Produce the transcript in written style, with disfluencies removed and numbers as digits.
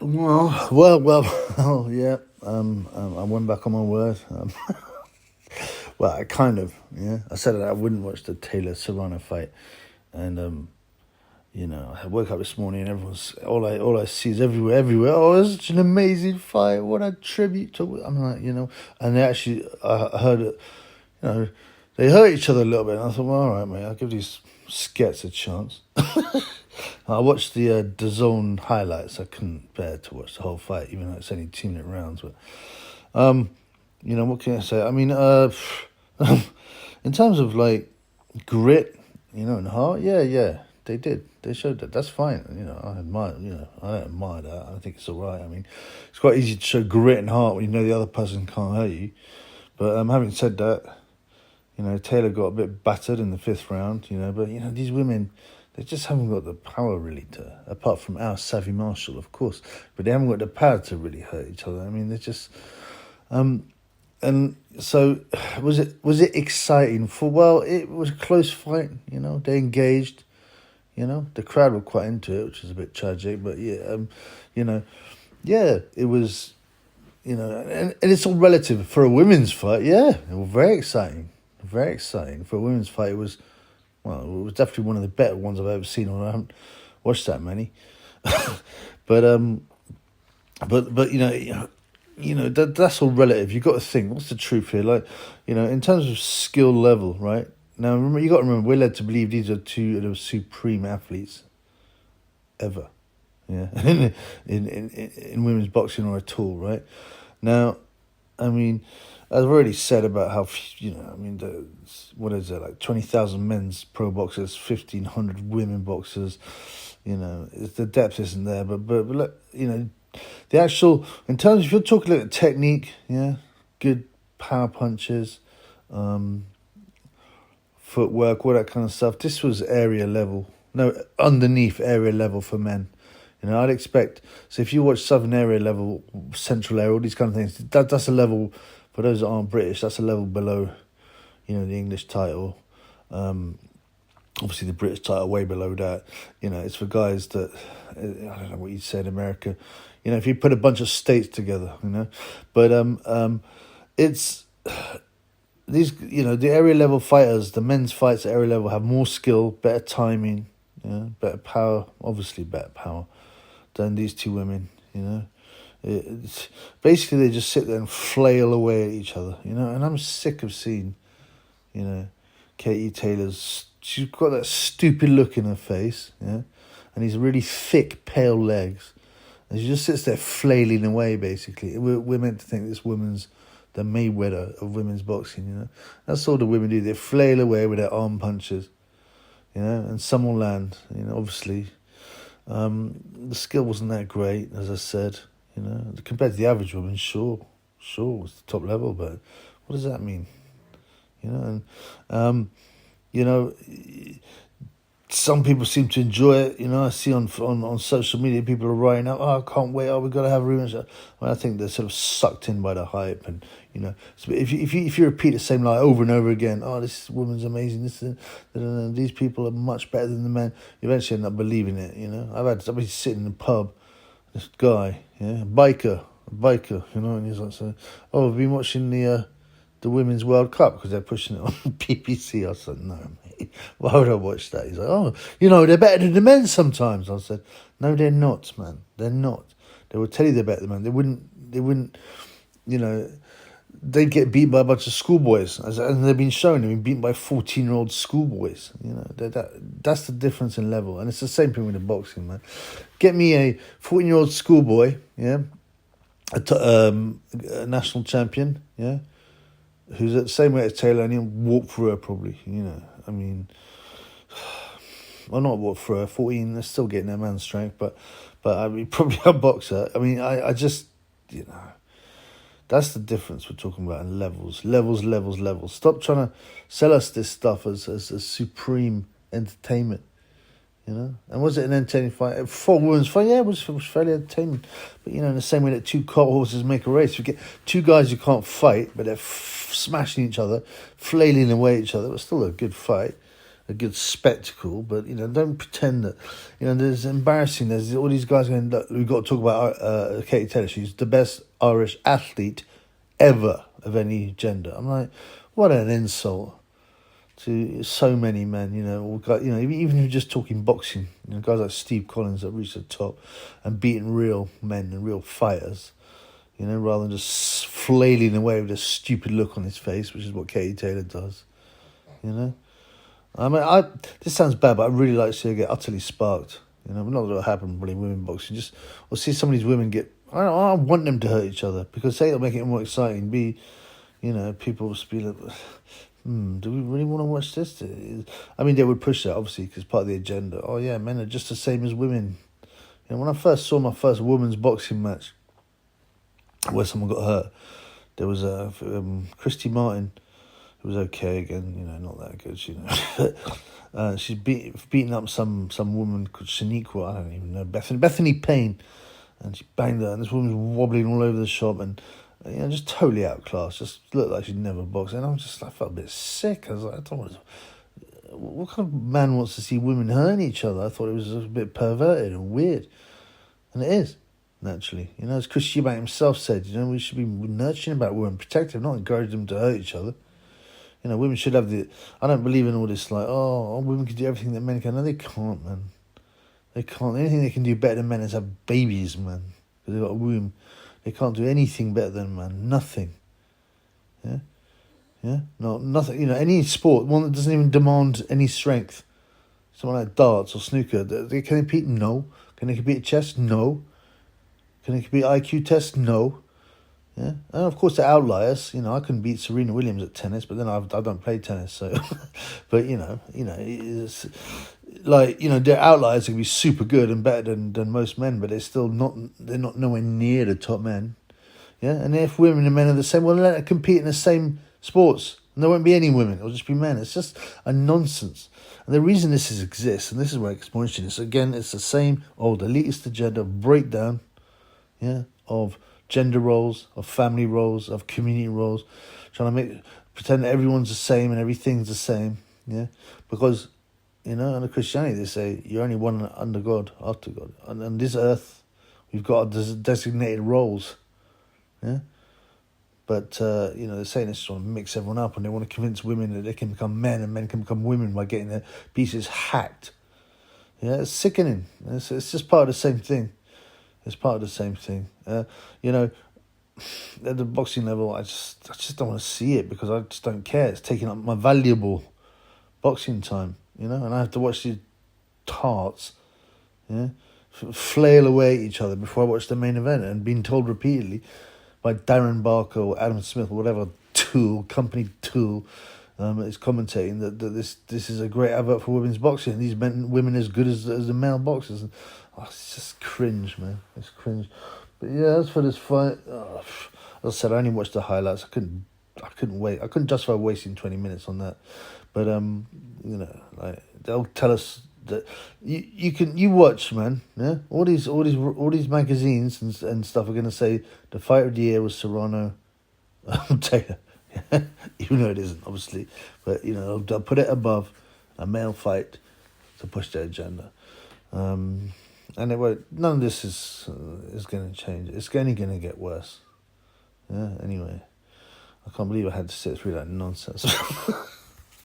Well, yeah. I went back on my word. Well, I kind of, yeah. I said that I wouldn't watch the Taylor Serrano fight, and I woke up this morning and everyone's all I see is everywhere. Oh, it's such an amazing fight! What a tribute to. I'm like, and they actually, I heard it, they hurt each other a little bit. And I thought, well, all right, mate, I'll give these skets a chance. I watched the DAZN highlights. I couldn't bear to watch the whole fight, even though it's only 2-minute rounds. But what can I say? I mean, in terms of like grit, and heart, yeah, they did. They showed that. That's fine. I admire. I don't admire that. I think it's all right. I mean, it's quite easy to show grit and heart when you know the other person can't hurt you. But having said that, Taylor got a bit battered in the 5th round. But these women, they just haven't got the power really to, apart from our Savvy Marshall, of course, but they haven't got the power to really hurt each other. I mean, they're just, and so was it exciting well, it was a close fight. They engaged. The crowd were quite into it, which is a bit tragic, but yeah, it was, and it's all relative for a women's fight. Yeah, it was very exciting for a women's fight. It was definitely one of the better ones I've ever seen. I haven't watched that many, but that's all relative. You've got to think, what's the truth here? Like, in terms of skill level, right? Now, you got to remember, we're led to believe these are two of the supreme athletes ever, yeah, in women's boxing or at all, right? Now, I mean, I've already said about how, what is it, like 20,000 men's pro boxers, 1,500 women boxers, the depth isn't there, but look, the actual, in terms, if you're talking about technique, yeah, good power punches, footwork, all that kind of stuff, this was underneath area level for men. I'd expect, so if you watch Southern area level, Central area, all these kind of things, that's a level, for those that aren't British, that's a level below, the English title. Obviously the British title way below that. It's for guys that, I don't know what you'd say in America, if you put a bunch of states together, but it's these, the area level fighters, the men's fights at area level have more skill, better timing, better power, obviously better power than these two women. It's basically they just sit there and flail away at each other, and I'm sick of seeing, Katie Taylor's, she's got that stupid look in her face, and these really thick, pale legs, and she just sits there flailing away, basically. We're meant to think this woman's the Mayweather of women's boxing, That's all the women do. They flail away with their arm punches, and some will land, obviously. The skill wasn't that great, as I said, compared to the average woman, sure, was the top level, but what does that mean? Some people seem to enjoy it. I see on social media people are writing out, "Oh, I can't wait! Oh, we've got to have a rematch." I think they're sort of sucked in by the hype, and so if you repeat the same lie over and over again, "Oh, this woman's amazing. These people are much better than the men," you eventually end up believing it. I've been sitting in the pub, this guy, biker, and he's like saying, "Oh, I've been watching the Women's World Cup because they're pushing it on BBC." I said, "No, mate, why would I watch that?" He's like, "Oh, they're better than the men sometimes." I said, "No, they're not, man. They're not. They would tell you they're better than men. They wouldn't, they'd get beat by a bunch of schoolboys, and they've been shown. They've been beaten by 14-year-old schoolboys. That's the difference in level, and it's the same thing with the boxing, man. Get me a 14-year-old schoolboy, a national champion, who's at the same weight as Taylor, and he'll walk through her probably, I mean, well, not walk through her, 14, they're still getting their man's strength, but I mean, probably a boxer. I mean, I just, that's the difference we're talking about in levels. Stop trying to sell us this stuff as a supreme entertainment, And was it an entertaining fight? For a women's fight, yeah, it was fairly entertaining. But, in the same way that two cart horses make a race, you get two guys who can't fight, but they're smashing each other, flailing away at each other. It was still a good fight, a good spectacle, but don't pretend that there's embarrassing. There's all these guys going, look, we've got to talk about Katie Taylor. She's the best Irish athlete ever of any gender. I'm like, what an insult to so many men. Even if you're just talking boxing, guys like Steve Collins that reached the top and beating real men and real fighters. Rather than just flailing away with a stupid look on his face, which is what Katie Taylor does. I mean, this sounds bad, but I really like to see her get utterly sparked. Not that it'll happen really in women boxing. Or see some of these women get. I want them to hurt each other because A, it'll make it more exciting. B, people will be like, do we really want to watch this? I mean, they would push that obviously because part of the agenda. Oh yeah, men are just the same as women. When I first saw my first women's boxing match, where someone got hurt, there was a Christy Martin. It was okay again, not that good, she's beating up some woman called Shaniqua, I don't even know, Bethany Payne, and she banged her, and this woman was wobbling all over the shop, and just totally outclassed, just looked like she'd never boxed, and I felt a bit sick. I was like, I don't want to, what kind of man wants to see women hurting each other? I thought it was a bit perverted and weird, and it is. Naturally, as Chris Eubank himself said, we should be nurturing about women, protective, not encourage them to hurt each other. Women should have I don't believe in all this like, women can do everything that men can. No, they can't, man. They can't. Anything they can do better than men is have babies, man. Because they've got a womb. They can't do anything better than man. Nothing. Yeah? No, nothing. Any sport, one that doesn't even demand any strength. Something like darts or snooker. Can they compete? No. Can they compete at chess? No. Can they compete IQ test? No. Yeah, and of course the outliers. I couldn't beat Serena Williams at tennis, but then I don't play tennis, so. But it's like their outliers can be super good and better than most men, but they're not nowhere near the top men. Yeah, and if women and men are the same, well, let them compete in the same sports, and there won't be any women. It'll just be men. It's just a nonsense. And the reason this exists, and this is where it gets more interesting, is again it's the same old elitist agenda breakdown. Yeah, of gender roles, of family roles, of community roles, trying to pretend that everyone's the same and everything's the same, because, under Christianity they say you're only one under God, after God. And on this earth, we've got designated roles, but, they're saying this to mix everyone up and they want to convince women that they can become men and men can become women by getting their pieces hacked. Yeah, it's sickening. It's just part of the same thing. It's part of the same thing. At the boxing level, I just don't want to see it because I just don't care. It's taking up my valuable boxing time, and I have to watch these tarts, flail away at each other before I watch the main event, and being told repeatedly by Darren Barker or Adam Smith or whatever company tool is commentating that this is a great advert for women's boxing. These women as good as the male boxers. And, it's just cringe, man. It's cringe. But yeah, as for this fight, as I said, I only watched the highlights. I couldn't wait. I couldn't justify wasting 20 minutes on that. But like they'll tell us that you watch, man. Yeah, all these magazines and stuff are gonna say the fight of the year was Seranno Taylor. Even though it isn't, obviously, but they'll put it above a male fight to push their agenda. And it won't. None of this is going to change. It's only going to get worse. Yeah. Anyway, I can't believe I had to sit through that nonsense.